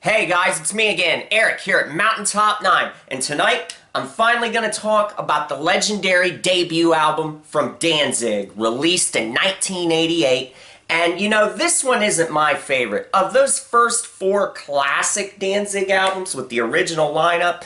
Hey guys, it's me again, Eric here at Mountaintop 9, and tonight I'm finally going to talk about the legendary debut album from Danzig, released in 1988. And you know, this one isn't my favorite. Of those first four classic Danzig albums with the original lineup,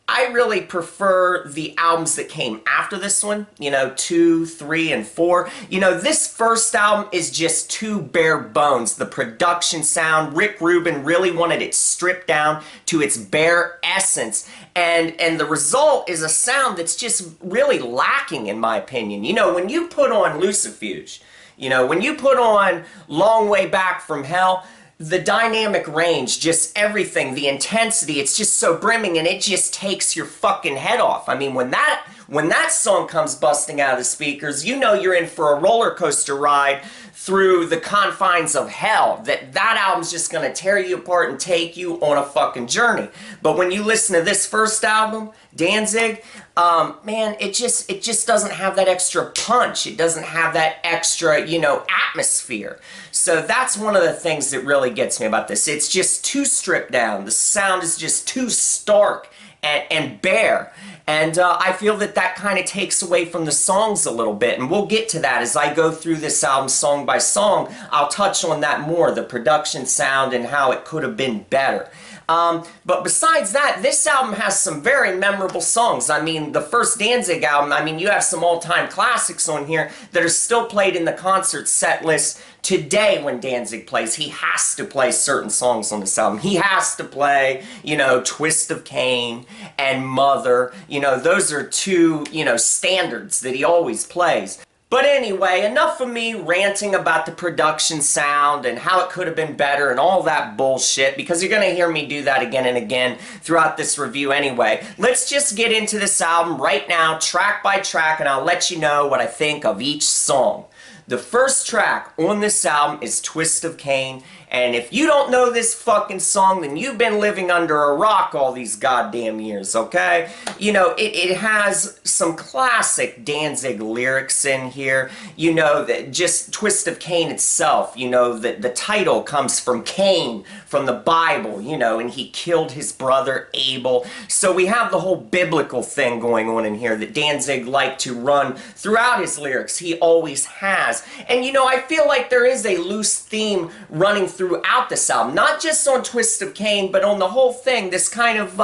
I really prefer the albums that came after this one, you know, 2, 3, and 4. You know, this first album is just too bare bones. The production sound, Rick Rubin really wanted it stripped down to its bare essence. And the result is a sound that's just really lacking, in my opinion. You know, when you put on Lucifuge, you know, when you put on Long Way Back from Hell, the dynamic range, just everything, the intensity, it's just so brimming and it just takes your fucking head off. I mean, when that song comes busting out of the speakers, you know you're in for a roller coaster ride through the confines of hell. That album's just gonna tear you apart and take you on a fucking journey. But when you listen to this first album, Danzig, man, it just doesn't have that extra punch. It doesn't have that extra, you know, atmosphere. So that's one of the things that really gets me about this. It's just too stripped down. The sound is just too stark and bare. And I feel that kind of takes away from the songs a little bit. And we'll get to that as I go through this album song by song. I'll touch on that more, the production sound and how it could have been better. But besides that, this album has some very memorable songs. I mean, the first Danzig album, I mean, you have some all-time classics on here that are still played in the concert set list today when Danzig plays. He has to play certain songs on this album. He has to play, you know, Twist of Cain and Mother. You know, those are two, you know, standards that he always plays. But anyway, enough of me ranting about the production sound and how it could have been better and all that bullshit, because you're going to hear me do that again and again throughout this review anyway. Let's just get into this album right now, track by track, and I'll let you know what I think of each song. The first track on this album is Twist of Cain, and if you don't know this fucking song, then you've been living under a rock all these goddamn years, okay? You know, it has some classic Danzig lyrics in here. You know, that just Twist of Cain itself, you know, the title comes from Cain, from the Bible, you know, and he killed his brother Abel. So we have the whole biblical thing going on in here that Danzig liked to run throughout his lyrics. He always has. And you know, I feel like there is a loose theme running throughout this album, not just on Twist of Cain, but on the whole thing, this kind of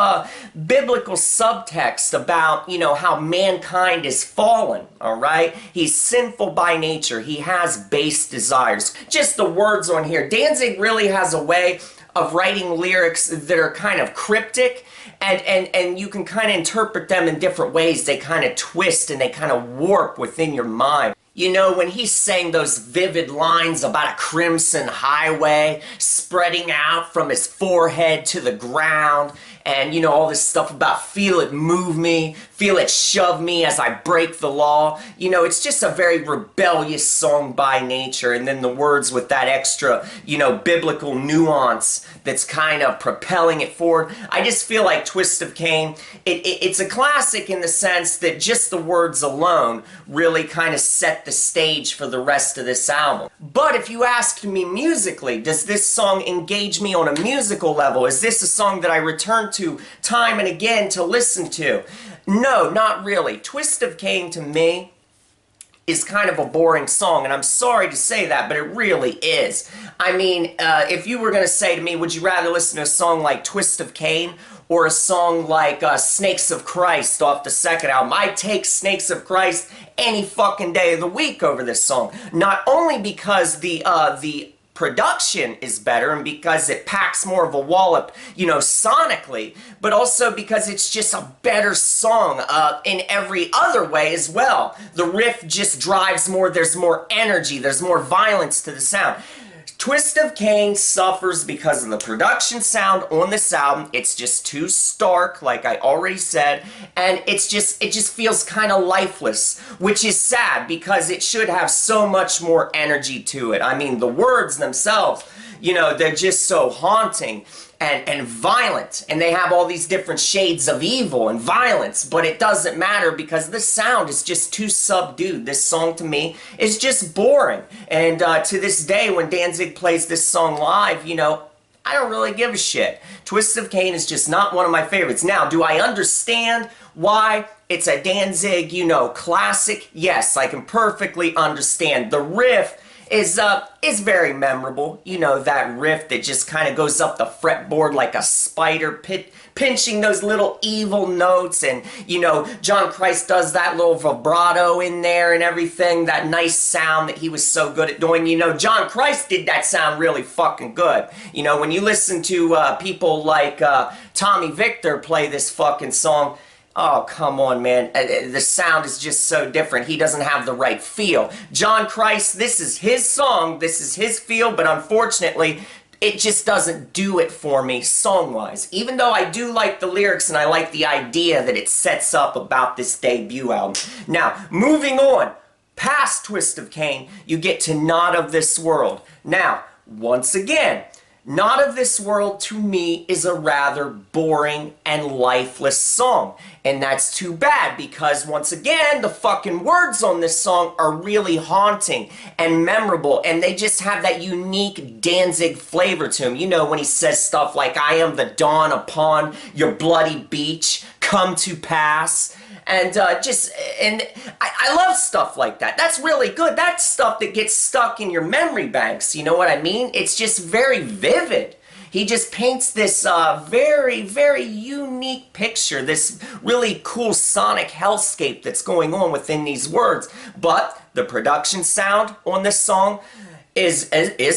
biblical subtext about, you know, how mankind is fallen, all right? He's sinful by nature. He has base desires. Just the words on here. Danzig really has a way of writing lyrics that are kind of cryptic, and you can kind of interpret them in different ways. They kind of twist and they kind of warp within your mind. You know, when he's saying those vivid lines about a crimson highway spreading out from his forehead to the ground, and, you know, all this stuff about feel it move me, feel it shove me as I break the law. You know, it's just a very rebellious song by nature, and then the words with that extra, you know, biblical nuance that's kind of propelling it forward. I just feel like Twist of Cain, it's a classic in the sense that just the words alone really kind of set the stage for the rest of this album. But if you asked me musically, does this song engage me on a musical level? Is this a song that I return to time and again to listen to? No, not really. Twist of Cain to me is kind of a boring song, and I'm sorry to say that, but it really is. I mean, if you were going to say to me, would you rather listen to a song like Twist of Cain or a song like Snakes of Christ off the second album? I'd take Snakes of Christ any fucking day of the week over this song. Not only because the production is better and because it packs more of a wallop, you know, sonically, but also because it's just a better song in every other way as well. The riff just drives more, there's more energy, there's more violence to the sound. Twist of Cain suffers because of the production sound on this album. It's just too stark, like I already said, and it just feels kind of lifeless, which is sad because it should have so much more energy to it. I mean, the words themselves, you know, they're just so haunting and violent, and they have all these different shades of evil and violence, but it doesn't matter because the sound is just too subdued. This song to me is just boring, and to this day when Danzig plays this song live, you know, I don't really give a shit. Twist of Cain is just not one of my favorites. Now, do I understand why it's a Danzig, you know, classic? Yes, I can perfectly understand. The riff is very memorable. You know, that riff that just kind of goes up the fretboard like a spider pinching those little evil notes, and, you know, John Christ does that little vibrato in there and everything, that nice sound that he was so good at doing. You know, John Christ did that sound really fucking good. You know, when you listen to people like Tommy Victor play this fucking song, oh, come on, man. The sound is just so different. He doesn't have the right feel. John Christ, this is his song, this is his feel, but unfortunately, it just doesn't do it for me song-wise. Even though I do like the lyrics and I like the idea that it sets up about this debut album. Now, moving on, past Twist of Cain, you get to Not of This World. Now, once again, Not of This World, to me, is a rather boring and lifeless song. And that's too bad, because once again, the fucking words on this song are really haunting and memorable, and they just have that unique Danzig flavor to them. You know, when he says stuff like, I am the dawn upon your bloody beach, come to pass. And I love stuff like that. That's really good. That's stuff that gets stuck in your memory banks. You know what I mean? It's just very vivid. He just paints this very, very unique picture, this really cool sonic hellscape that's going on within these words. But the production sound on this song is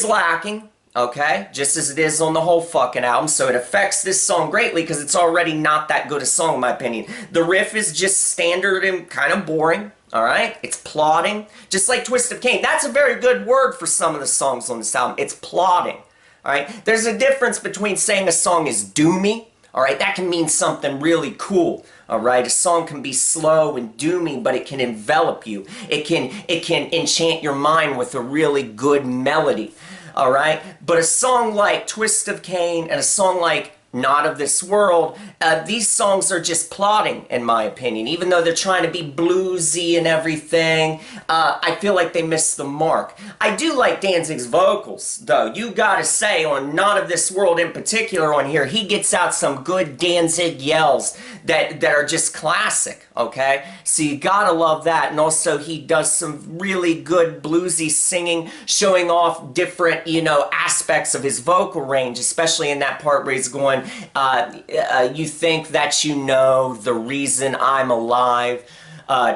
lacking. Okay, just as it is on the whole fucking album, so it affects this song greatly because it's already not that good a song in my opinion. The riff is just standard and kind of boring, alright? It's plodding, just like Twist of Cain. That's a very good word for some of the songs on this album. It's plodding, alright? There's a difference between saying a song is doomy, alright? That can mean something really cool. Alright, a song can be slow and doomy, but it can envelop you. It can enchant your mind with a really good melody. Alright? But a song like Twist of Cain and a song like Not of This World, these songs are just plodding, in my opinion. Even though they're trying to be bluesy and everything, I feel like they missed the mark. I do like Danzig's vocals, though. You gotta say, on Not of This World in particular on here, he gets out some good Danzig yells that are just classic, okay? So you gotta love that. And also he does some really good bluesy singing, showing off different, you know, aspects of his vocal range, especially in that part where he's going, you think that you know the reason I'm alive.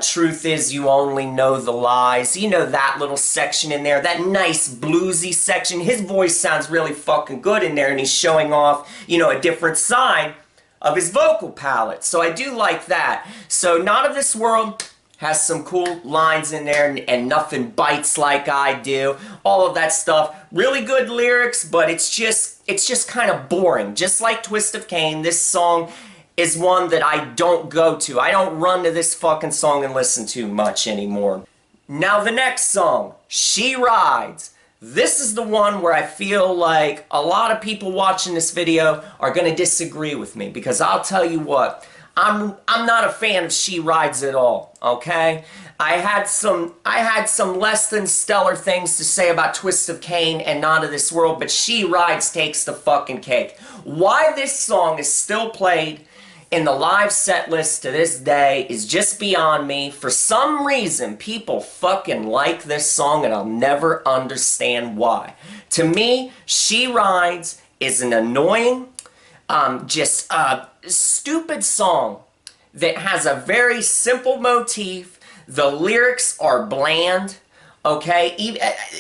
Truth is you only know the lies. You know, that little section in there, that nice bluesy section. His voice sounds really fucking good in there, and he's showing off, you know, a different side of his vocal palette. So I do like that. So Not of This World has some cool lines in there, and nothing bites like I do. All of that stuff. Really good lyrics, but it's just kind of boring. Just like Twist of Cain, this song is one that I don't go to. I don't run to this fucking song and listen to much anymore. Now the next song, She Rides. This is the one where I feel like a lot of people watching this video are going to disagree with me, because I'll tell you what, I'm not a fan of She Rides at all, okay? I had some less than stellar things to say about Twist of Cain and Not of This World, but She Rides takes the fucking cake. Why this song is still played in the live set list to this day is just beyond me. For some reason, people fucking like this song, and I'll never understand why. To me, She Rides is an annoying, just a stupid song that has a very simple motif. The lyrics are bland. Okay,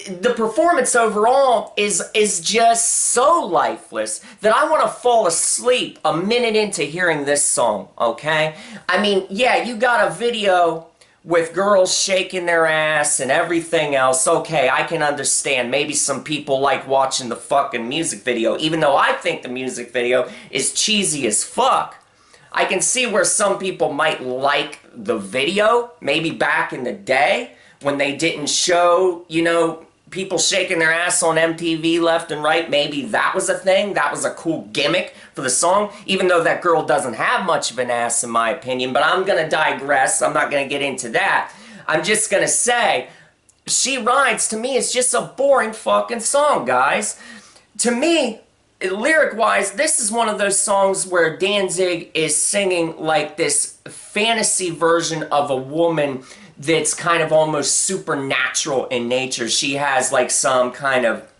the performance overall is just so lifeless that I want to fall asleep a minute into hearing this song, okay? I mean, yeah, you got a video with girls shaking their ass and everything else. Okay, I can understand. Maybe some people like watching the fucking music video, even though I think the music video is cheesy as fuck. I can see where some people might like the video, maybe back in the day, when they didn't show, you know, people shaking their ass on MTV left and right. Maybe that was a thing. That was a cool gimmick for the song, even though that girl doesn't have much of an ass in my opinion. But I'm going to digress. I'm not going to get into that. I'm just going to say, She Rides to me is just a boring fucking song, guys. To me, lyric-wise, this is one of those songs where Danzig is singing like this fantasy version of a woman that's kind of almost supernatural in nature. She has like some kind of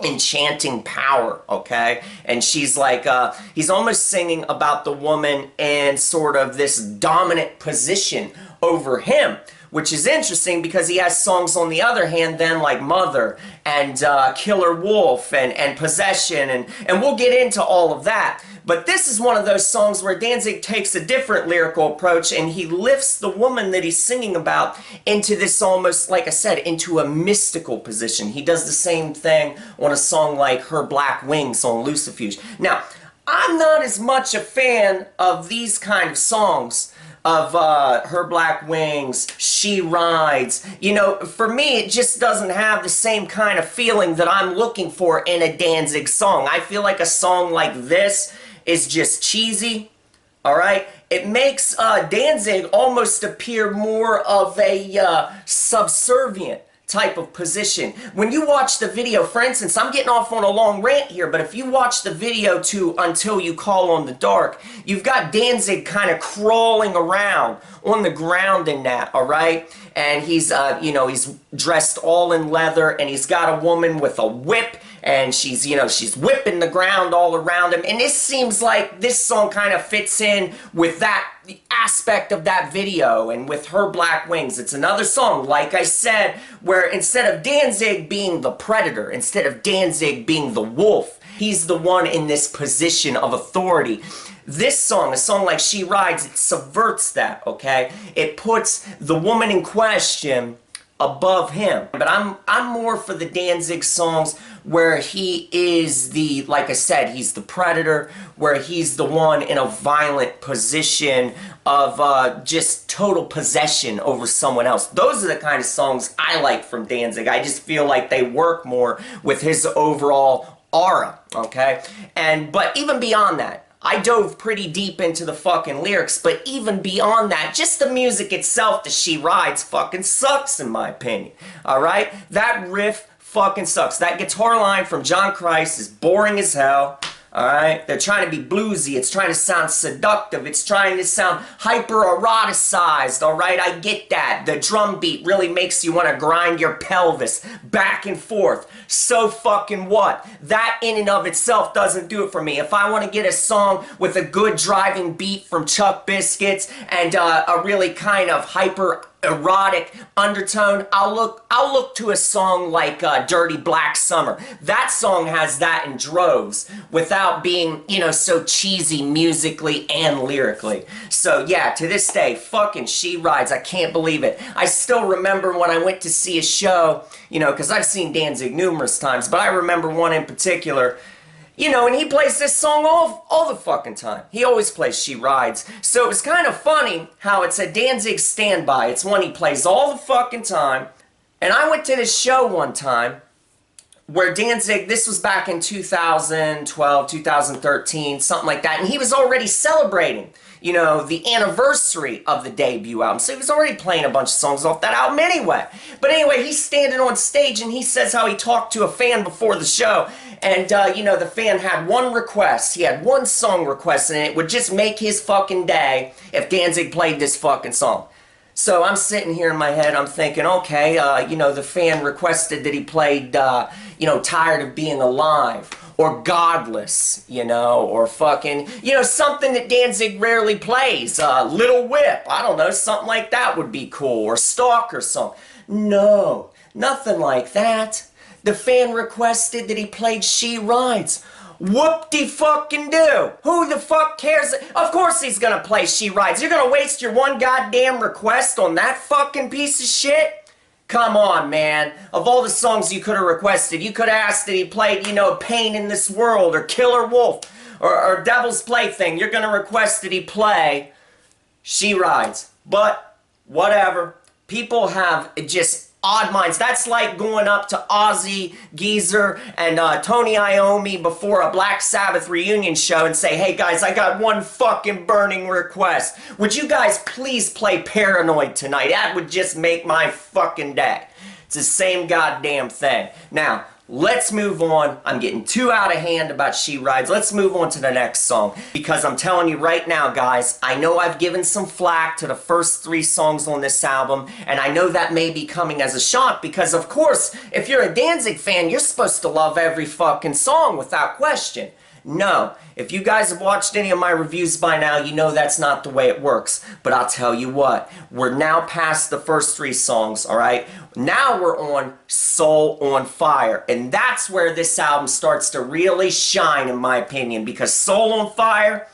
enchanting power, okay? And she's like, he's almost singing about the woman and sort of this dominant position over him, which is interesting because he has songs on the other hand then like Mother and Killer Wolf and Possession, and we'll get into all of that. But this is one of those songs where Danzig takes a different lyrical approach and he lifts the woman that he's singing about into this almost, like I said, into a mystical position. He does the same thing on a song like Her Black Wings on Lucifuge. Now, I'm not as much a fan of these kind of songs of Her Black Wings, She Rides. You know, for me, it just doesn't have the same kind of feeling that I'm looking for in a Danzig song. I feel like a song like this is just cheesy, alright? It makes Danzig almost appear more of a subservient type of position. When you watch the video, for instance, I'm getting off on a long rant here, but if you watch the video to Until You Call on the Dark, you've got Danzig kind of crawling around on the ground in that, alright? And he's, you know, he's dressed all in leather, and he's got a woman with a whip, and she's, you know, she's whipping the ground all around him. And this seems like this song kind of fits in with that aspect of that video and with Her Black Wings. It's another song, like I said, where instead of Danzig being the predator, instead of Danzig being the wolf, he's the one in this position of authority. This song, a song like She Rides, it subverts that, okay? It puts the woman in question above him. But I'm more for the Danzig songs where he is the, like I said, he's the predator, where he's the one in a violent position of just total possession over someone else. Those are the kind of songs I like from Danzig. I just feel like they work more with his overall aura, okay? But even beyond that, I dove pretty deep into the fucking lyrics, but even beyond that, just the music itself, the She Rides, fucking sucks in my opinion, alright? That riff fucking sucks. That guitar line from John Christ is boring as hell, alright? They're trying to be bluesy, it's trying to sound seductive, it's trying to sound hyper-eroticized, alright? I get that. The drum beat really makes you want to grind your pelvis back and forth. So fucking what? That in and of itself doesn't do it for me. If I want to get a song with a good driving beat from Chuck Biscuits and a really kind of hyper erotic undertone, I'll look to a song like Dirty Black Summer. That song has that in droves without being, you know, so cheesy musically and lyrically. So yeah, to this day, fucking She Rides, I can't believe it. I still remember when I went to see a show, you know, because I've seen Danzig numerous times, but I remember one in particular. You know, and he plays this song all the fucking time. He always plays She Rides. So it was kind of funny how it's a Danzig standby. It's one he plays all the fucking time. And I went to this show one time where Danzig, this was back in 2012, 2013, something like that. And he was already celebrating, you know, the anniversary of the debut album. So he was already playing a bunch of songs off that album anyway. But anyway, he's standing on stage and he says how he talked to a fan before the show. And, you know, the fan had one request. He had one song request, and it would just make his fucking day if Danzig played this fucking song. So I'm sitting here in my head, I'm thinking, okay, you know, the fan requested that he played, you know, Tired of Being Alive, or Godless, you know, or fucking, you know, something that Danzig rarely plays. Little Whip, I don't know, something like that would be cool, or Stalker song. No, nothing like that. The fan requested that he played She Rides. Whoop-de-fucking-do. Who the fuck cares? Of course he's gonna play She Rides. You're gonna waste your one goddamn request on that fucking piece of shit? Come on, man. Of all the songs you could have requested, you could have asked that he played, you know, Pain in This World, or Killer Wolf, or Devil's Plaything. You're gonna request that he play She Rides. But, whatever. People have just odd minds. That's like going up to Ozzy, Geezer, and Tony Iommi before a Black Sabbath reunion show and say, hey guys, I got one fucking burning request. Would you guys please play Paranoid tonight? That would just make my fucking day. It's the same goddamn thing. Now, let's move on. I'm getting too out of hand about She Rides. Let's move on to the next song. Because I'm telling you right now, guys, I know I've given some flack to the first 3 songs on this album, and I know that may be coming as a shock because, of course, if you're a Danzig fan, you're supposed to love every fucking song without question. No, if you guys have watched any of my reviews by now, you know that's not the way it works. But I'll tell you what, we're now past the first 3 songs, alright? Now we're on Soul on Fire, and that's where this album starts to really shine, in my opinion, because Soul on Fire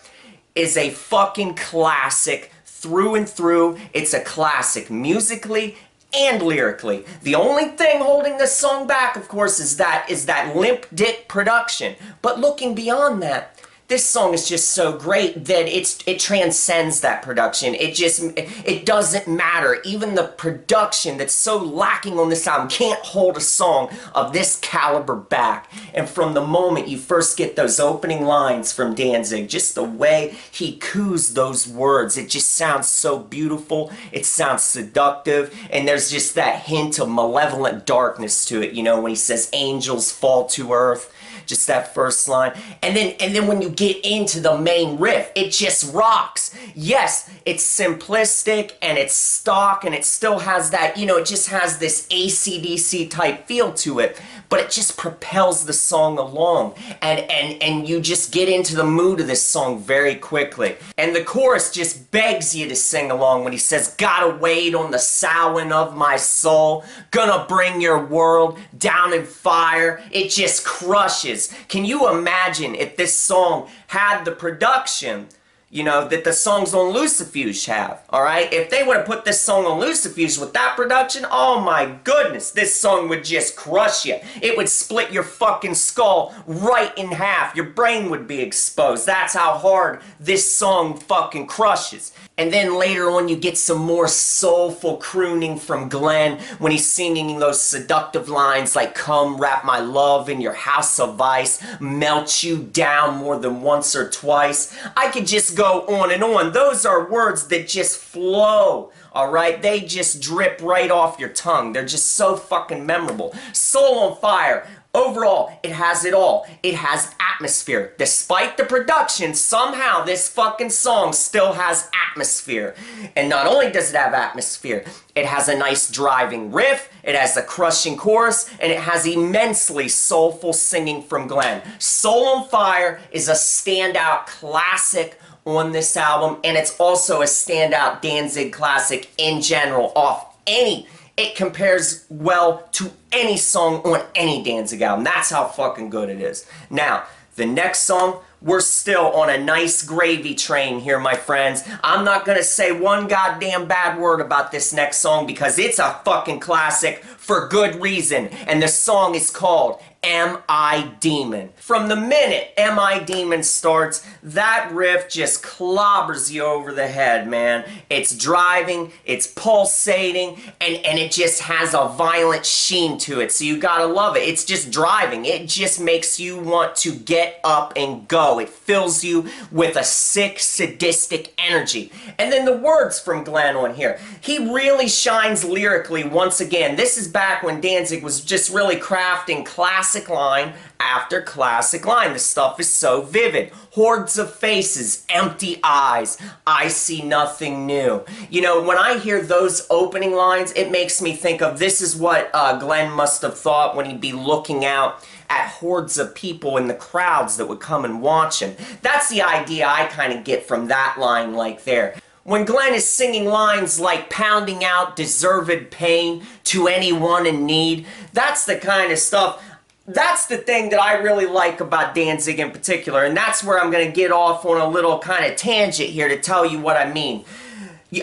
is a fucking classic through and through. It's a classic musically and lyrically. The only thing holding this song back, of course, is that limp dick production. But looking beyond that, this song is just so great that it transcends that production. It doesn't matter. Even the production that's so lacking on this album can't hold a song of this caliber back. And from the moment you first get those opening lines from Danzig, just the way he coos those words, it just sounds so beautiful. It sounds seductive, and there's just that hint of malevolent darkness to it, you know, when he says angels fall to earth. Just that first line. And then when you get into the main riff, it just rocks. Yes, it's simplistic and it's stock and it still has that, you know, it just has this AC/DC type feel to it, but it just propels the song along. And you just get into the mood of this song very quickly. And the chorus just begs you to sing along when he says, "Gotta wait on the soughing of my soul, gonna bring your world down in fire." It just crushes. Can you imagine if this song had the production, you know, that the songs on Lucifuge have, alright? If they would have put this song on Lucifuge with that production, oh my goodness, this song would just crush you. It would split your fucking skull right in half. Your brain would be exposed. That's how hard this song fucking crushes. And then later on you get some more soulful crooning from Glenn when he's singing those seductive lines like, "Come wrap my love in your house of ice, melt you down more than once or twice." I could just go on and on. Those are words that just flow, alright? They just drip right off your tongue. They're just so fucking memorable. Soul on Fire. Overall, it has it all. It has atmosphere. Despite the production, somehow this fucking song still has atmosphere. And not only does it have atmosphere, it has a nice driving riff, it has a crushing chorus, and it has immensely soulful singing from Glenn. Soul on Fire is a standout classic on this album, and it's also a standout Danzig classic in general off any. It compares well to any song on any Danzig album. That's how fucking good it is. Now, the next song, we're still on a nice gravy train here, my friends. I'm not gonna say one goddamn bad word about this next song because it's a fucking classic for good reason. And the song is called Am I Demon? From the minute Am I Demon starts, that riff just clobbers you over the head, man. It's driving, it's pulsating, and it just has a violent sheen to it, so you gotta love it. It's just driving. It just makes you want to get up and go. It fills you with a sick, sadistic energy. And then the words from Glenn on here. He really shines lyrically once again. This is back when Danzig was just really crafting classic line after classic line. The stuff is so vivid. Hordes of faces, empty eyes, I see nothing new. You know, when I hear those opening lines, it makes me think of this is what Glenn must have thought when he'd be looking out at hordes of people in the crowds that would come and watch him. That's the idea I kind of get from that line like there. When Glenn is singing lines like pounding out deserved pain to anyone in need, that's the kind of stuff. That's the thing that I really like about Danzig in particular, and that's where I'm going to get off on a little kind of tangent here to tell you what I mean.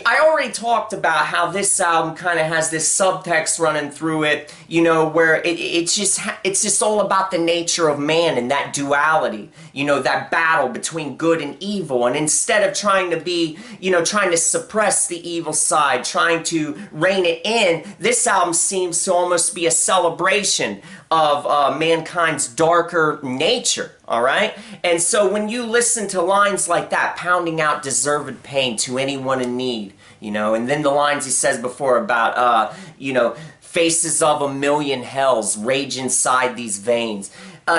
I already talked about how this album kind of has this subtext running through it, you know, where it's just all about the nature of man and that duality, you know, that battle between good and evil. And instead of trying to be, you know, trying to suppress the evil side, trying to rein it in, this album seems to almost be a celebration of mankind's darker nature, all right? And so when you listen to lines like that, pounding out deserved pain to anyone in need, you know, and then the lines he says before about, you know, faces of a million hells rage inside these veins.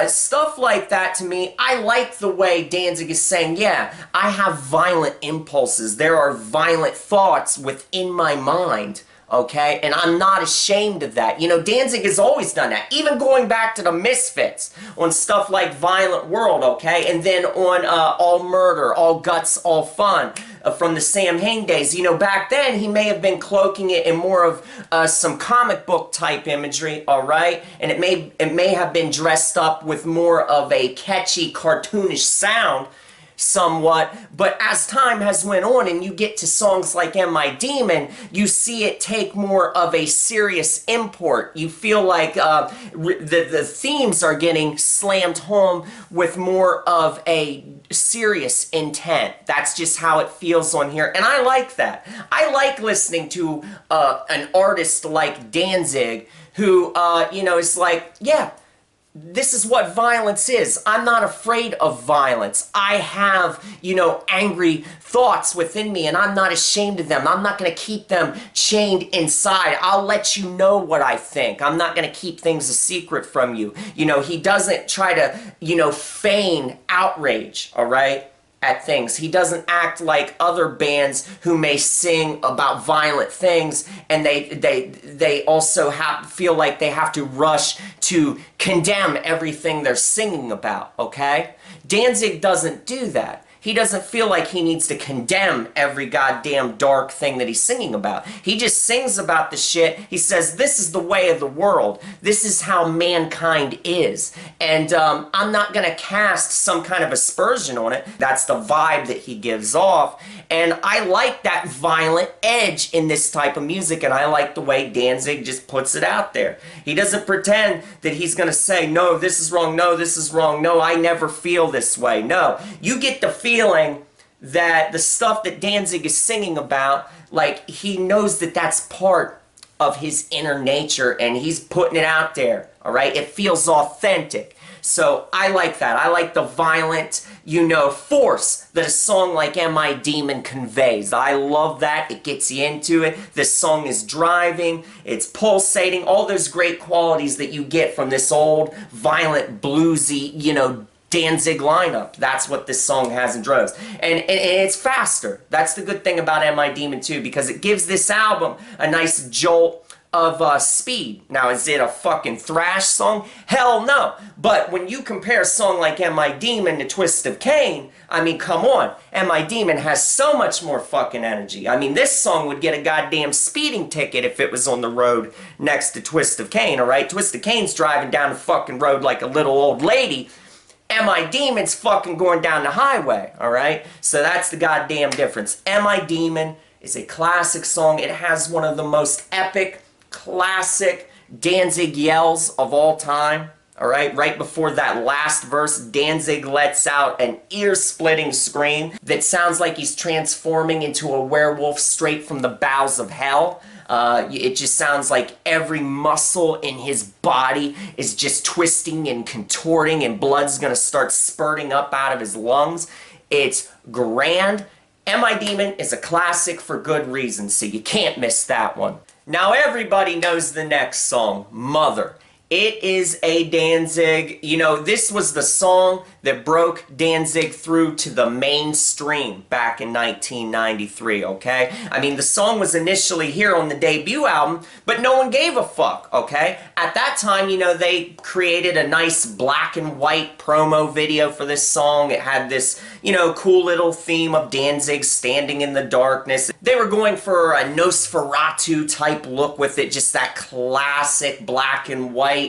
Stuff like that to me, I like the way Danzig is saying, yeah, I have violent impulses. There are violent thoughts within my mind. Okay, and I'm not ashamed of that. You know, Danzig has always done that. Even going back to the Misfits on stuff like Violent World, okay? And then on All Murder, All Guts, All Fun from the Sam Hain days. You know, back then he may have been cloaking it in more of some comic book type imagery, all right? And it may have been dressed up with more of a catchy, cartoonish sound, somewhat, but as time has went on and you get to songs like Am I Demon, you see it take more of a serious import. You feel like the themes are getting slammed home with more of a serious intent. That's just how it feels on here, and I like that. I like listening to an artist like Danzig who, you know, is like, yeah, this is what violence is. I'm not afraid of violence. I have, you know, angry thoughts within me, and I'm not ashamed of them. I'm not going to keep them chained inside. I'll let you know what I think. I'm not going to keep things a secret from you. You know, he doesn't try to, you know, feign outrage, all right, at things. He doesn't act like other bands who may sing about violent things and they also feel like they have to rush to condemn everything they're singing about, okay? Danzig doesn't do that. He doesn't feel like he needs to condemn every goddamn dark thing that he's singing about. He just sings about the shit. He says, this is the way of the world. This is how mankind is. And I'm not going to cast some kind of aspersion on it. That's the vibe that he gives off. And I like that violent edge in this type of music, and I like the way Danzig just puts it out there. He doesn't pretend that he's going to say, no, this is wrong, no, this is wrong, no, I never feel this way. No, you get the feeling that the stuff that Danzig is singing about, like, he knows that that's part of his inner nature, and he's putting it out there, all right? It feels authentic. So I like that. I like the violent, you know, force that a song like Am I Demon conveys. I love that. It gets you into it. This song is driving. It's pulsating. All those great qualities that you get from this old, violent, bluesy, you know, Danzig lineup. That's what this song has in droves. And it's faster. That's the good thing about Am I Demon too, because it gives this album a nice jolt of speed. Now, is it a fucking thrash song? Hell no. But when you compare a song like Am I Demon to Twist of Cain, I mean, come on. Am I Demon has so much more fucking energy. I mean, this song would get a goddamn speeding ticket if it was on the road next to Twist of Cain, alright? Twist of Cain's driving down the fucking road like a little old lady. Am I Demon's fucking going down the highway, alright? So that's the goddamn difference. Am I Demon is a classic song. It has one of the most epic, classic Danzig yells of all time, alright? Right before that last verse, Danzig lets out an ear-splitting scream that sounds like he's transforming into a werewolf straight from the bowels of hell. It just sounds like every muscle in his body is just twisting and contorting, and blood's gonna start spurting up out of his lungs. It's grand. Am I Demon is a classic for good reason, so you can't miss that one. Now everybody knows the next song, Mother. It is a Danzig, you know, this was the song that broke Danzig through to the mainstream back in 1993, okay? I mean, the song was initially here on the debut album, but no one gave a fuck, okay? At that time, you know, they created a nice black and white promo video for this song. It had this, you know, cool little theme of Danzig standing in the darkness. They were going for a Nosferatu type look with it, just that classic black and white,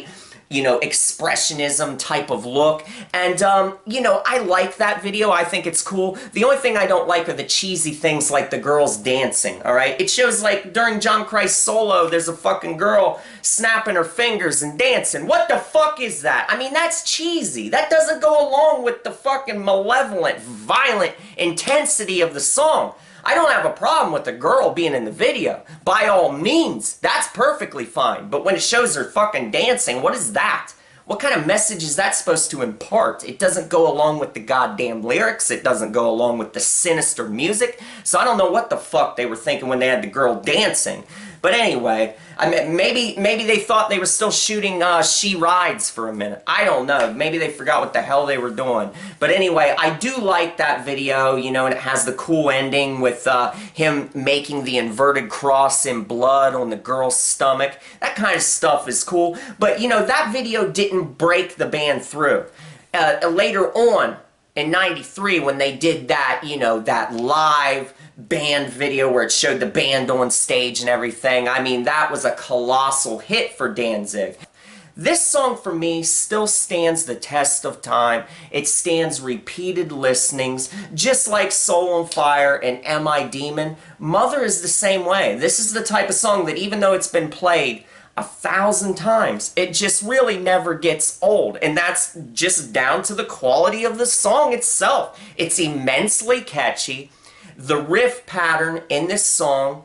you know, expressionism type of look. And, you know, I like that video. I think it's cool. The only thing I don't like are the cheesy things like the girls dancing, alright? It shows, like, during John Christ's solo, there's a fucking girl snapping her fingers and dancing. What the fuck is that? I mean, that's cheesy. That doesn't go along with the fucking malevolent, violent intensity of the song. I don't have a problem with the girl being in the video. By all means, that's perfectly fine. But when it shows her fucking dancing, what is that? What kind of message is that supposed to impart? It doesn't go along with the goddamn lyrics. It doesn't go along with the sinister music. So I don't know what the fuck they were thinking when they had the girl dancing. But anyway, I mean, maybe they thought they were still shooting She Rides for a minute. I don't know. Maybe they forgot what the hell they were doing. But anyway, I do like that video, you know, and it has the cool ending with him making the inverted cross in blood on the girl's stomach. That kind of stuff is cool. But, you know, that video didn't break the band through. Later on, in '93, when they did that, you know, that live band video where it showed the band on stage and everything, I mean, that was a colossal hit for Danzig. This song for me still stands the test of time. It stands repeated listenings, just like Soul on Fire and Am I Demon. Mother is the same way. This is the type of song that even though it's been played 1,000 times, it just really never gets old, and that's just down to the quality of the song itself. It's immensely catchy. The riff pattern in this song,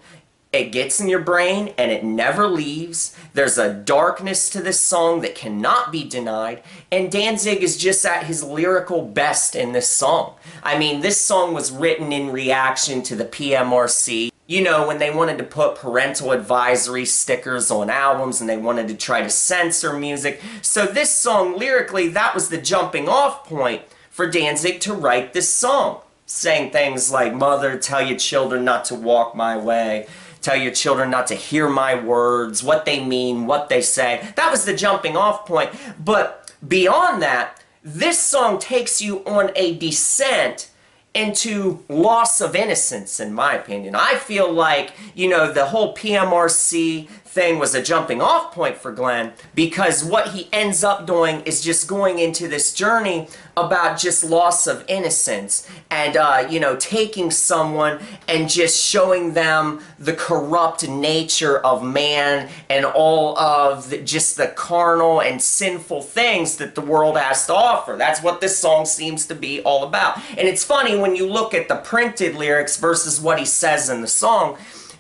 it gets in your brain and it never leaves. There's a darkness to this song that cannot be denied, and Danzig is just at his lyrical best in this song. I mean, this song was written in reaction to the PMRC. You know, when they wanted to put parental advisory stickers on albums and they wanted to try to censor music. So this song, lyrically, that was the jumping off point for Danzig to write this song. Saying things like, "Mother, tell your children not to walk my way. Tell your children not to hear my words, what they mean, what they say." That was the jumping off point. But beyond that, this song takes you on a descent into loss of innocence, in my opinion. I feel like, you know, the whole PMRC thing was a jumping off point for Glenn, because what he ends up doing is just going into this journey about just loss of innocence and, you know, taking someone and just showing them the corrupt nature of man and all of just the carnal and sinful things that the world has to offer. That's what this song seems to be all about. And it's funny when you look at the printed lyrics versus what he says in the song.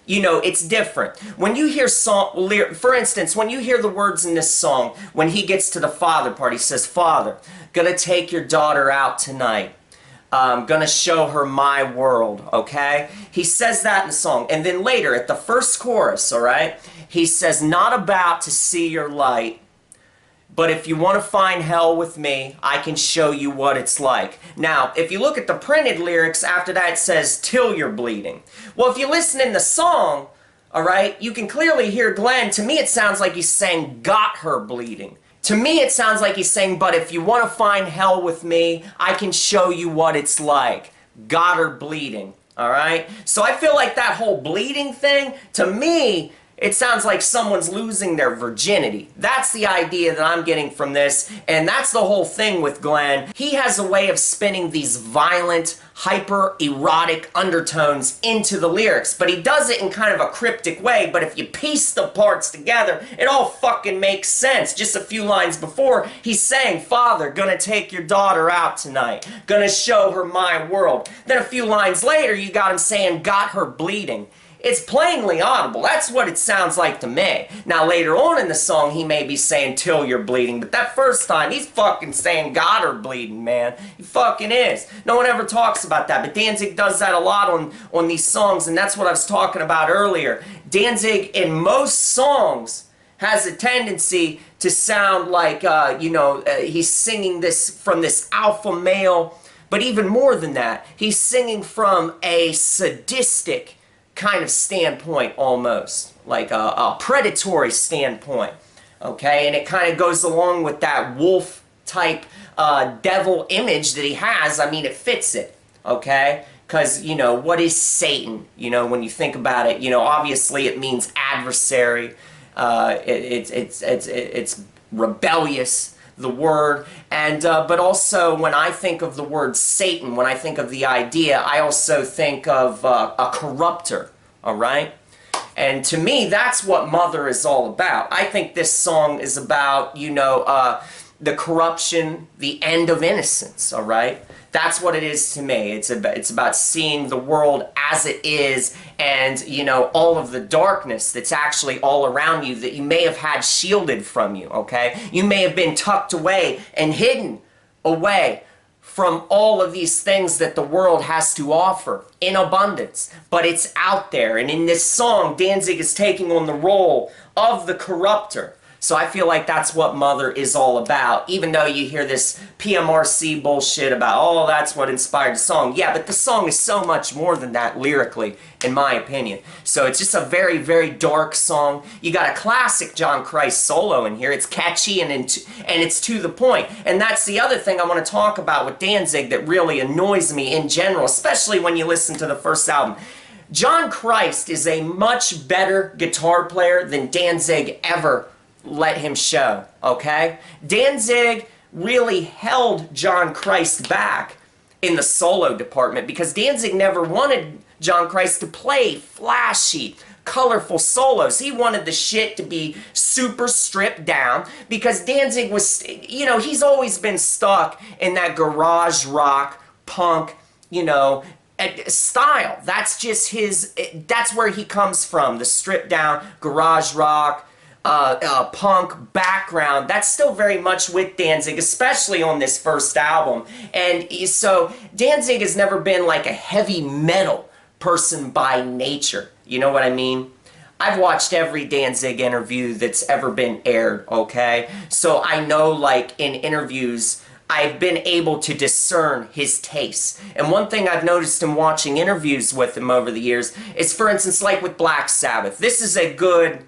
You know, it's different. When you hear for instance, when you hear the words in this song, when he gets to the father part, he says, "Father, gonna take your daughter out tonight. Gonna show her my world," okay? He says that in the song. And then later, at the first chorus, all right, he says, "Not about to see your light, but if you want to find hell with me, I can show you what it's like." Now, if you look at the printed lyrics, after that it says, "Till you're bleeding." Well, if you listen in the song, all right, you can clearly hear Glenn. To me, it sounds like he's saying, "Got her bleeding." To me, it sounds like he's saying, "But if you want to find hell with me, I can show you what it's like. Got her bleeding." All right? So I feel like that whole bleeding thing, to me, it sounds like someone's losing their virginity. That's the idea that I'm getting from this, and that's the whole thing with Glenn. He has a way of spinning these violent, hyper-erotic undertones into the lyrics, but he does it in kind of a cryptic way, but if you piece the parts together, it all fucking makes sense. Just a few lines before, he's saying, "Father, gonna take your daughter out tonight. Gonna show her my world." Then a few lines later, you got him saying, "Got her bleeding." It's plainly audible. That's what it sounds like to me. Now, later on in the song, he may be saying, "Till you're bleeding," but that first time, he's fucking saying, "Got her bleeding," man. He fucking is. No one ever talks about that, but Danzig does that a lot on these songs, and that's what I was talking about earlier. Danzig, in most songs, has a tendency to sound like, you know, he's singing this from this alpha male, but even more than that, he's singing from a sadistic kind of standpoint, almost like a predatory standpoint, okay? And it kind of goes along with that wolf type devil image that he has. I mean, it fits it, okay? Because, you know, what is Satan? You know, when you think about it, you know, obviously it means adversary. It's rebellious, the word, and but also when I think of the word Satan, when I think of the idea, I also think of a corrupter, all right? And to me, that's what Mother is all about. I think this song is about, you know, the corruption, the end of innocence, all right? That's what it is to me. It's about seeing the world as it is, and, you know, all of the darkness that's actually all around you that you may have had shielded from you, okay? You may have been tucked away and hidden away from all of these things that the world has to offer in abundance. But it's out there. And in this song, Danzig is taking on the role of the corrupter. So I feel like that's what Mother is all about, even though you hear this PMRC bullshit about, oh, that's what inspired the song. Yeah, but the song is so much more than that lyrically, in my opinion. So it's just a very, very dark song. You got a classic John Christ solo in here. It's catchy and it's to the point. And that's the other thing I want to talk about with Danzig that really annoys me in general, especially when you listen to the first album. John Christ is a much better guitar player than Danzig ever let him show, okay? Danzig really held John Christ back in the solo department because Danzig never wanted John Christ to play flashy, colorful solos. He wanted the shit to be super stripped down because Danzig was, you know, he's always been stuck in that garage rock, punk, you know, style. That's just his, that's where he comes from, the stripped down garage rock, punk background. That's still very much with Danzig, especially on this first album. And so Danzig has never been like a heavy metal person by nature. You know what I mean? I've watched every Danzig interview that's ever been aired, okay? So I know, like, in interviews, I've been able to discern his tastes. And one thing I've noticed in watching interviews with him over the years is, for instance, like with Black Sabbath. This is a good,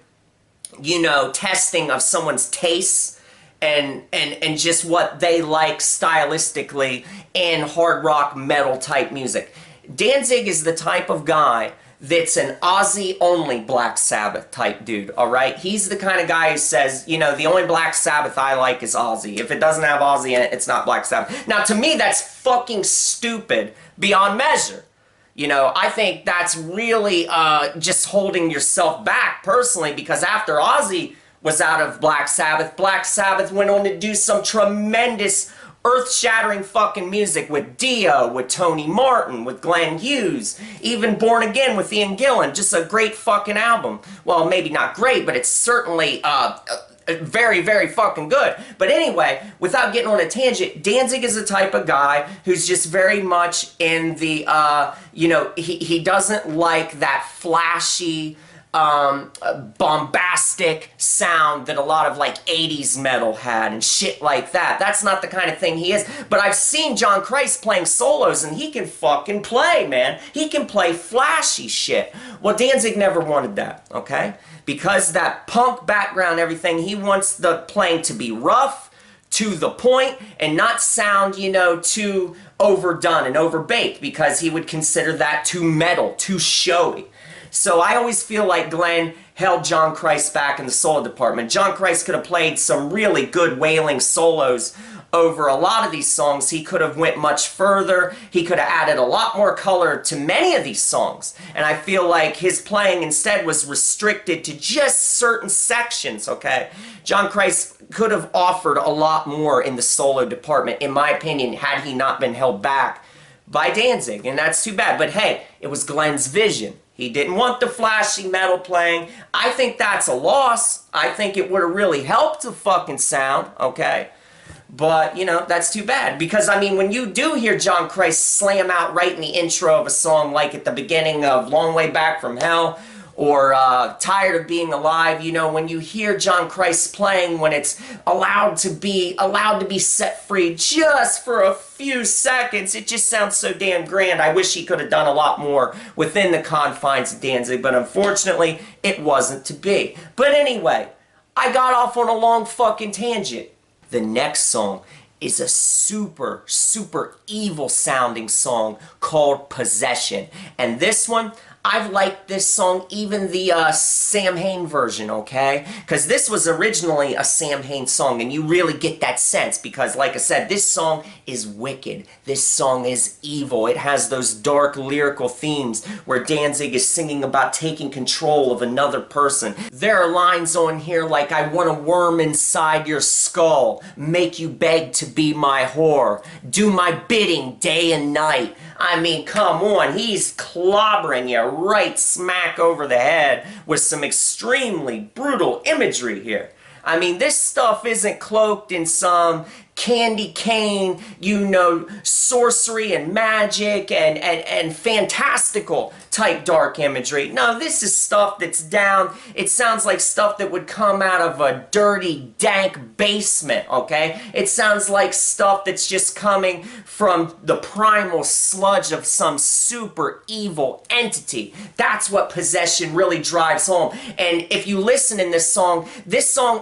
you know, testing of someone's tastes and just what they like stylistically in hard rock metal type music. Danzig is the type of guy that's an Ozzy-only Black Sabbath type dude, alright? He's the kind of guy who says, you know, the only Black Sabbath I like is Ozzy. If it doesn't have Ozzy in it, it's not Black Sabbath. Now, to me, that's fucking stupid beyond measure. You know, I think that's really just holding yourself back, personally, because after Ozzy was out of Black Sabbath went on to do some tremendous earth-shattering fucking music with Dio, with Tony Martin, with Glenn Hughes, even Born Again with Ian Gillan. Just a great fucking album. Well, maybe not great, but it's certainly very, very fucking good. But anyway, without getting on a tangent, Danzig is the type of guy who's just very much in the, you know, he doesn't like that flashy, bombastic sound that a lot of like 80s metal had and shit like that. That's not the kind of thing he is. But I've seen John Christ playing solos and he can fucking play, man. He can play flashy shit. Well, Danzig never wanted that, okay? Because that punk background, everything, he wants the playing to be rough, to the point, and not sound, you know, too overdone and overbaked, because he would consider that too metal, too showy. So I always feel like Glenn held John Christ back in the solo department. John Christ could have played some really good wailing solos over a lot of these songs. He could have went much further. He could have added a lot more color to many of these songs. And I feel like his playing instead was restricted to just certain sections, okay? John Christ could have offered a lot more in the solo department, in my opinion, had he not been held back by Danzig. And that's too bad. But hey, it was Glenn's vision. He didn't want the flashy metal playing. I think that's a loss. I think it would have really helped the fucking sound, okay? But, you know, that's too bad. Because, I mean, when you do hear John Christ slam out right in the intro of a song, like at the beginning of Long Way Back from Hell, or Tired of Being Alive, you know, when you hear John Christ playing, when it's allowed to be set free just for a few seconds, it just sounds so damn grand. I wish he could have done a lot more within the confines of Danzig, but unfortunately, it wasn't to be. But anyway, I got off on a long fucking tangent. The next song is a super, super evil sounding song called Possession. And this one, I've liked this song, even the Sam Hain version, okay? Because this was originally a Sam Hain song, and you really get that sense because, like I said, this song is wicked. This song is evil. It has those dark lyrical themes where Danzig is singing about taking control of another person. There are lines on here like, I want to worm inside your skull, make you beg to be my whore, do my bidding day and night. I mean, come on, he's clobbering you right smack over the head with some extremely brutal imagery here. I mean, this stuff isn't cloaked in some candy cane, you know, sorcery and magic and fantastical type dark imagery. No, this is stuff that's down. It sounds like stuff that would come out of a dirty, dank basement, okay? It sounds like stuff that's just coming from the primal sludge of some super evil entity. That's what possession really drives home. And if you listen in this song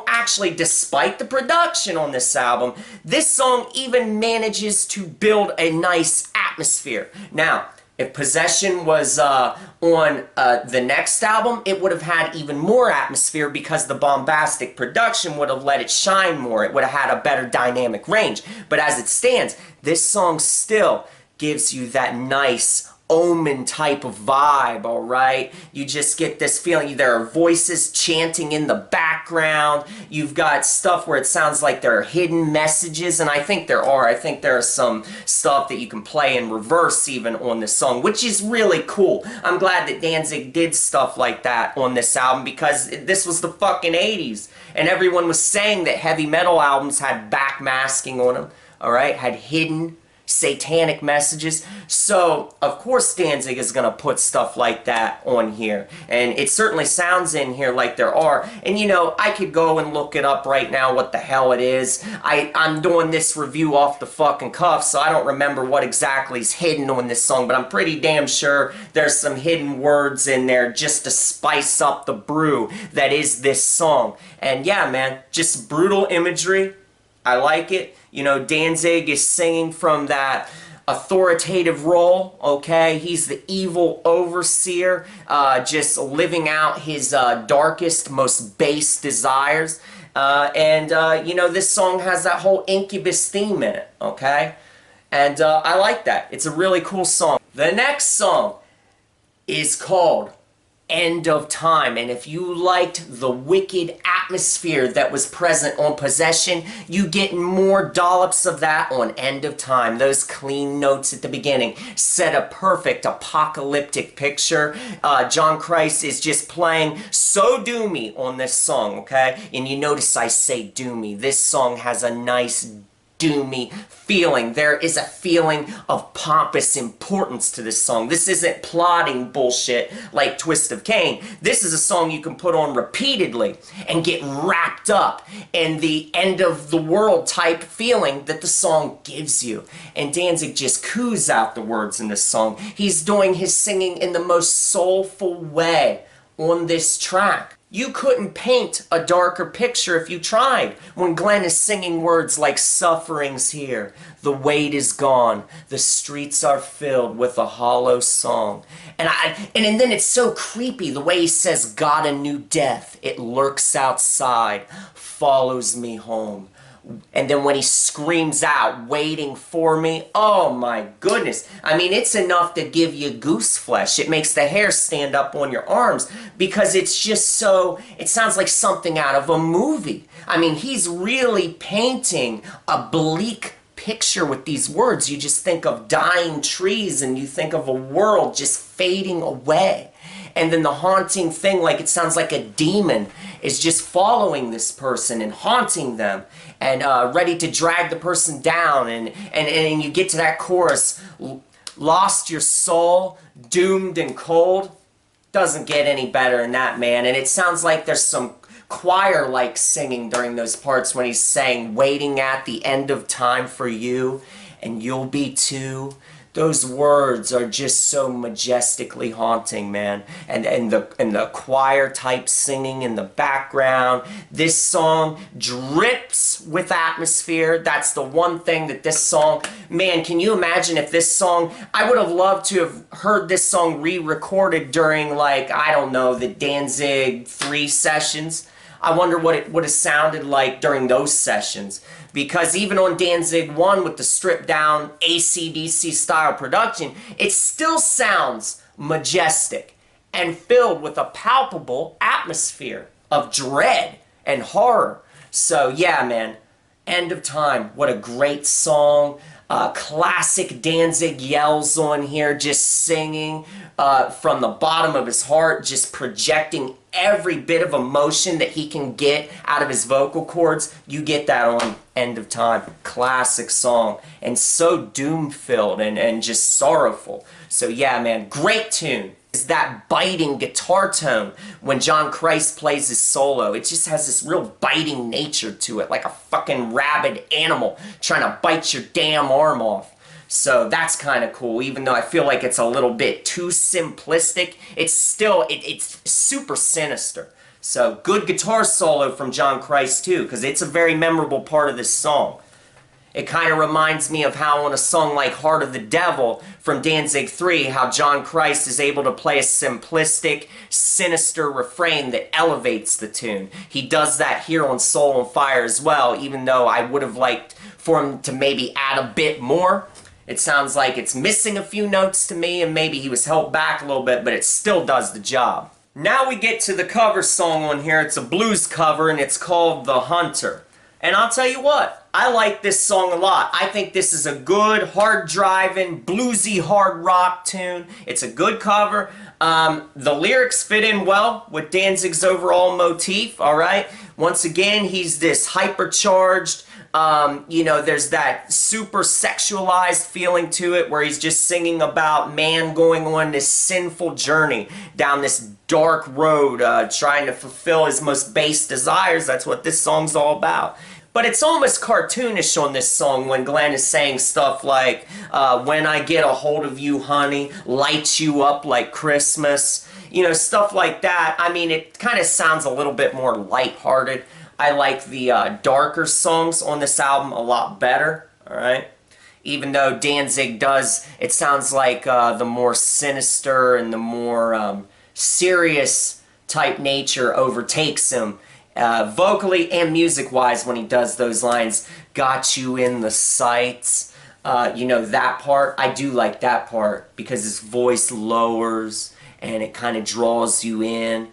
actually, despite the production on this album, this song even manages to build a nice atmosphere. Now, if Possession was on the next album, it would have had even more atmosphere because the bombastic production would have let it shine more. It would have had a better dynamic range. But as it stands, this song still gives you that nice Omen type of vibe, alright? You just get this feeling. There are voices chanting in the background. You've got stuff where it sounds like there are hidden messages, and I think there are. I think there are some stuff that you can play in reverse even on this song, which is really cool. I'm glad that Danzig did stuff like that on this album because this was the fucking 80s, and everyone was saying that heavy metal albums had backmasking on them, alright? Had hidden satanic messages. So, of course, Danzig is going to put stuff like that on here. And it certainly sounds in here like there are. And, you know, I could go and look it up right now what the hell it is. I'm doing this review off the fucking cuff, so I don't remember what exactly is hidden on this song, but I'm pretty damn sure there's some hidden words in there just to spice up the brew that is this song. And yeah, man, just brutal imagery. I like it. You know, Danzig is singing from that authoritative role, okay? He's the evil overseer, just living out his darkest, most base desires. You know, this song has that whole Incubus theme in it, okay? And I like that. It's a really cool song. The next song is called End of Time, and if you liked the wicked atmosphere that was present on Possession, you get more dollops of that on End of Time. Those clean notes at the beginning set a perfect apocalyptic picture. John Christ is just playing so doomy on this song, okay? And you notice I say doomy. This song has a nice doomy feeling. There is a feeling of pompous importance to this song. This isn't plotting bullshit like Twist of Cain. This is a song you can put on repeatedly and get wrapped up in the end of the world type feeling that the song gives you. And Danzig just coos out the words in this song. He's doing his singing in the most soulful way on this track. You couldn't paint a darker picture if you tried when Glenn is singing words like suffering's here, the weight is gone, the streets are filled with a hollow song. And then it's so creepy the way he says, got a new death, it lurks outside, follows me home. And then when he screams out, waiting for me, oh my goodness. I mean, it's enough to give you goose flesh. It makes the hair stand up on your arms because it's just so, it sounds like something out of a movie. I mean, he's really painting a bleak picture with these words. You just think of dying trees and you think of a world just fading away. And then the haunting thing, like it sounds like a demon is just following this person and haunting them and ready to drag the person down. And you get to that chorus, lost your soul, doomed and cold. Doesn't get any better than that, man. And it sounds like there's some choir-like singing during those parts when he's saying, waiting at the end of time for you, and you'll be too. Those words are just so majestically haunting, man. And the choir type singing in the background. This song drips with atmosphere. That's the one thing that this song, man, can you imagine if this song, I would have loved to have heard this song re-recorded during, like, I don't know, the Danzig 3 sessions. I wonder what it would have sounded like during those sessions. Because even on Danzig 1 with the stripped down AC/DC style production, it still sounds majestic and filled with a palpable atmosphere of dread and horror. So yeah, man, End of Time, what a great song. Classic Danzig yells on here, just singing from the bottom of his heart, just projecting every bit of emotion that he can get out of his vocal cords, you get that on End of Time. Classic song, and so doom-filled and just sorrowful. So yeah, man, great tune. Is that biting guitar tone when John Christ plays his solo. It just has this real biting nature to it, like a fucking rabid animal trying to bite your damn arm off. So that's kind of cool, even though I feel like it's a little bit too simplistic. It's still, it's super sinister. So good guitar solo from John Christ too, because it's a very memorable part of this song. It kind of reminds me of how on a song like Heart of the Devil from Danzig 3, how John Christ is able to play a simplistic, sinister refrain that elevates the tune. He does that here on Soul on Fire as well, even though I would have liked for him to maybe add a bit more. It sounds like it's missing a few notes to me, and maybe he was held back a little bit, but it still does the job. Now we get to the cover song on here. It's a blues cover, and it's called The Hunter. And I'll tell you what, I like this song a lot. I think this is a good, hard-driving, bluesy, hard rock tune. It's a good cover. The lyrics fit in well with Danzig's overall motif, alright? Once again, he's this hypercharged, you know, there's that super sexualized feeling to it where he's just singing about man going on this sinful journey down this dark road, trying to fulfill his most base desires. That's what this song's all about. But it's almost cartoonish on this song when Glenn is saying stuff like, when I get a hold of you, honey, light you up like Christmas. You know, stuff like that. I mean, it kind of sounds a little bit more lighthearted. I like the darker songs on this album a lot better, alright? Even though Danzig does, it sounds like the more sinister and the more serious type nature overtakes him. Vocally and music-wise when he does those lines, got you in the sights, you know, that part, I do like that part because his voice lowers and it kind of draws you in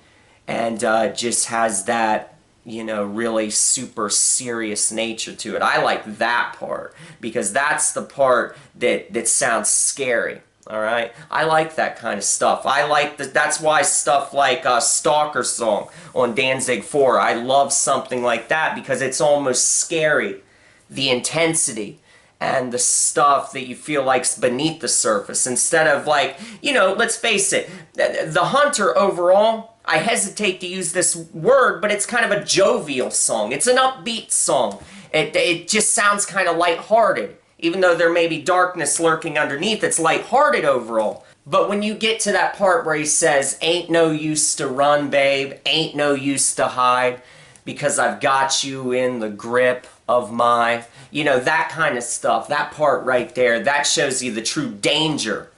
and just has that, you know, really super serious nature to it. I like that part because that's the part that sounds scary. Alright? I like that kind of stuff. I like that's why stuff like Stalker Song on Danzig 4, I love something like that because it's almost scary. The intensity and the stuff that you feel like's beneath the surface instead of like, you know, let's face it, The Hunter overall, I hesitate to use this word, but it's kind of a jovial song. It's an upbeat song. It just sounds kind of lighthearted. Even though there may be darkness lurking underneath, it's lighthearted overall. But when you get to that part where he says, ain't no use to run, babe, ain't no use to hide, because I've got you in the grip of my, you know, that kind of stuff, that part right there, that shows you the true danger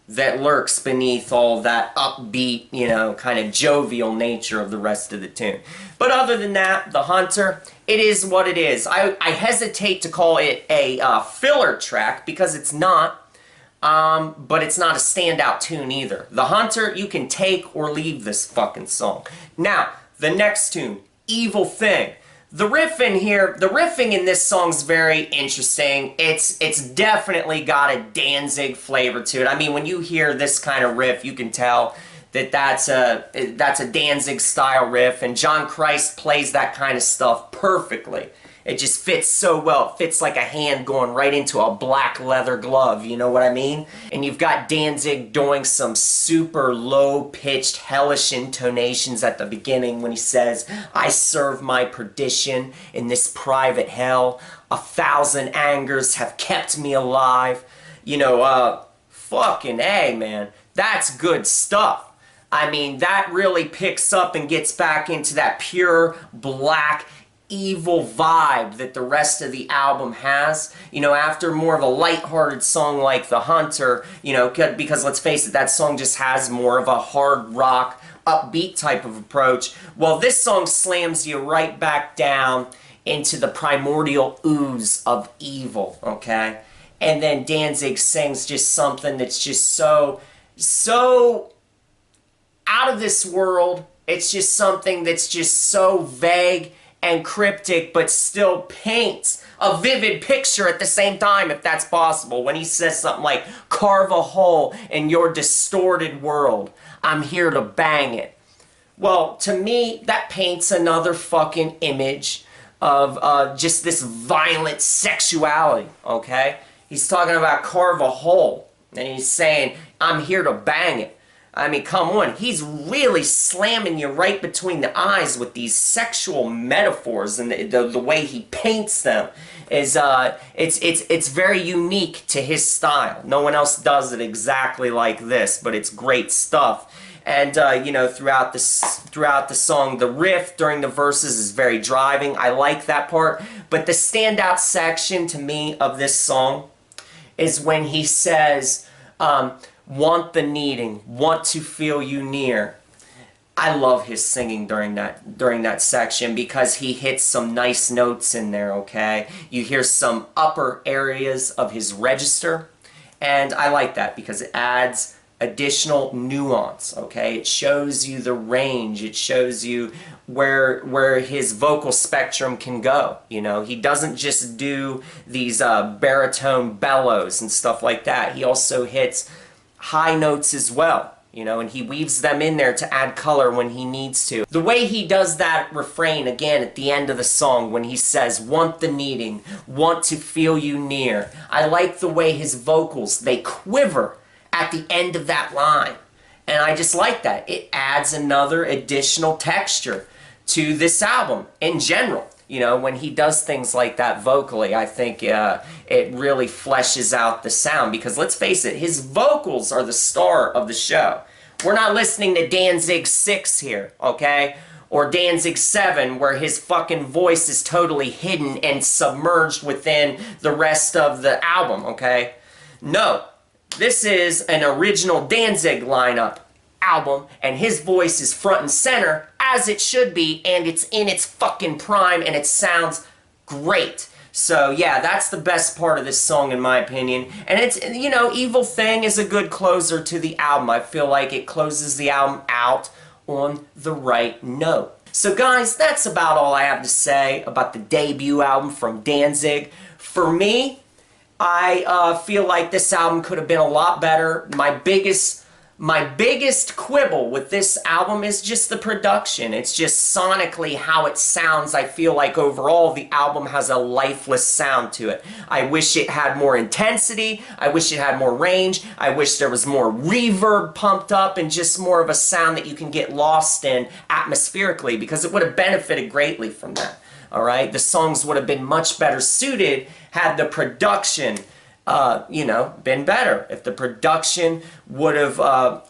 that lurks beneath all that upbeat, you know, kind of jovial nature of the rest of the tune. But other than that, The Hunter, it is what it is. I hesitate to call it a filler track because it's not, but it's not a standout tune either. The Hunter, you can take or leave this fucking song. Now, the next tune, Evil Thing. The riff in here, the riffing in this song's very interesting. It's definitely got a Danzig flavor to it. I mean, when you hear this kind of riff, you can tell that that's a Danzig style riff, and John Christ plays that kind of stuff perfectly. It just fits so well. It fits like a hand going right into a black leather glove, you know what I mean? And you've got Danzig doing some super low-pitched, hellish intonations at the beginning when he says, I serve my perdition in this private hell. 1,000 angers have kept me alive. You know, fucking A, man. That's good stuff. I mean, that really picks up and gets back into that pure, black, evil vibe that the rest of the album has. You know, after more of a lighthearted song like The Hunter, you know, because let's face it, that song just has more of a hard rock, upbeat type of approach. Well, this song slams you right back down into the primordial ooze of evil, okay? And then Danzig sings just something that's just so out of this world. It's just something that's just so vague and cryptic, but still paints a vivid picture at the same time, if that's possible. When he says something like, carve a hole in your distorted world, I'm here to bang it. Well, to me, that paints another fucking image of just this violent sexuality, okay? He's talking about carve a hole, and he's saying, I'm here to bang it. I mean, come on. He's really slamming you right between the eyes with these sexual metaphors, and the way he paints them is it's very unique to his style. No one else does it exactly like this, but it's great stuff. And you know, throughout the song, the riff during the verses is very driving. I like that part. But the standout section to me of this song is when he says, want the needing, want to feel you near. I love his singing during that section because he hits some nice notes in there, okay? You hear some upper areas of his register, and I like that because it adds additional nuance, okay? It shows you the range. It shows you where his vocal spectrum can go, you know? He doesn't just do these baritone bellows and stuff like that. He also hits high notes as well, you know, and he weaves them in there to add color when he needs to. The way he does that refrain again at the end of the song when he says, want the needing, want to feel you near. I like the way his vocals, they quiver at the end of that line. And I just like that. It adds another additional texture to this album in general. You know, when he does things like that vocally, I think it really fleshes out the sound. Because let's face it, his vocals are the star of the show. We're not listening to Danzig 6 here, okay? Or Danzig 7, where his fucking voice is totally hidden and submerged within the rest of the album, okay? No. This is an original Danzig lineup album, and his voice is front and center, as it should be, and it's in its fucking prime, and it sounds great. So, yeah, that's the best part of this song, in my opinion. And it's, you know, Evil Thing is a good closer to the album. I feel like it closes the album out on the right note. So, guys, that's about all I have to say about the debut album from Danzig. For me, I feel like this album could have been a lot better. My biggest quibble with this album is just the production. It's just sonically how it sounds. I feel like overall the album has a lifeless sound to it. I wish it had more intensity. I wish it had more range. I wish there was more reverb pumped up and just more of a sound that you can get lost in atmospherically, because it would have benefited greatly from that. Alright? The songs would have been much better suited had the production you know, been better. If the production would have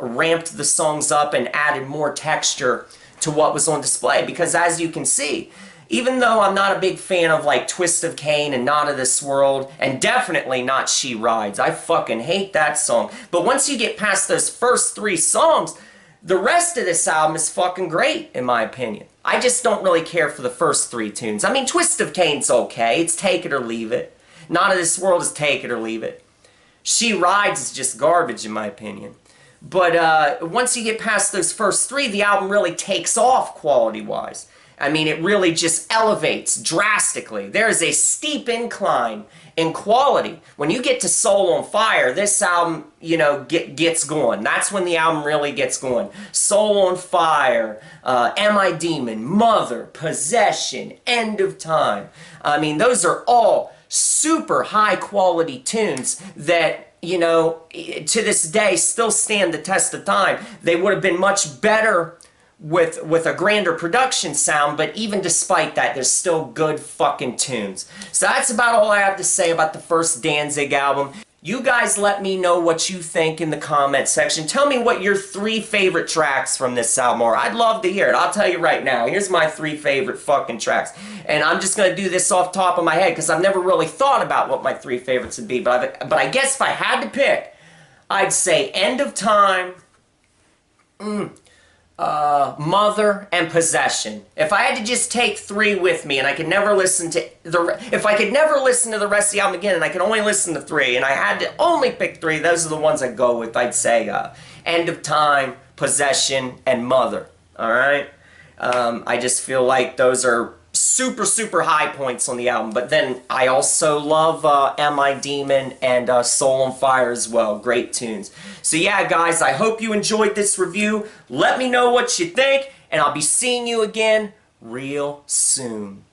ramped the songs up and added more texture to what was on display. Because as you can see, even though I'm not a big fan of like Twist of Cain and Not of This World, and definitely not She Rides, I fucking hate that song. But once you get past those first 3 songs, the rest of this album is fucking great, in my opinion. I just don't really care for the first 3 tunes. I mean, Twist of Cain's okay. It's take it or leave it. Not of This World is take it or leave it. She Rides is just garbage, in my opinion. But once you get past those first 3, the album really takes off quality-wise. I mean, it really just elevates drastically. There is a steep incline in quality. When you get to Soul on Fire, this album, you know, gets going. That's when the album really gets going. Soul on Fire, Am I Demon, Mother, Possession, End of Time. I mean, those are all super high quality tunes that, you know, to this day still stand the test of time. They would have been much better with a grander production sound, but even despite that, there's still good fucking tunes. So that's about all I have to say about the first Danzig album. You guys let me know what you think in the comment section. Tell me what your 3 favorite tracks from this album are. I'd love to hear it. I'll tell you right now. Here's my 3 favorite fucking tracks. And I'm just going to do this off top of my head because I've never really thought about what my 3 favorites would be. But I guess if I had to pick, I'd say End of Time, Mother, and Possession. If I had to just take 3 with me and I could never listen to if I could never listen to the rest of the album again and I could only listen to 3 and I had to only pick 3, those are the ones I'd go with. I'd say End of Time, Possession, and Mother. Alright? I just feel like those are super, super high points on the album. But then I also love Am I Demon and Soul on Fire as well. Great tunes. So yeah, guys, I hope you enjoyed this review. Let me know what you think. and I'll be seeing you again real soon.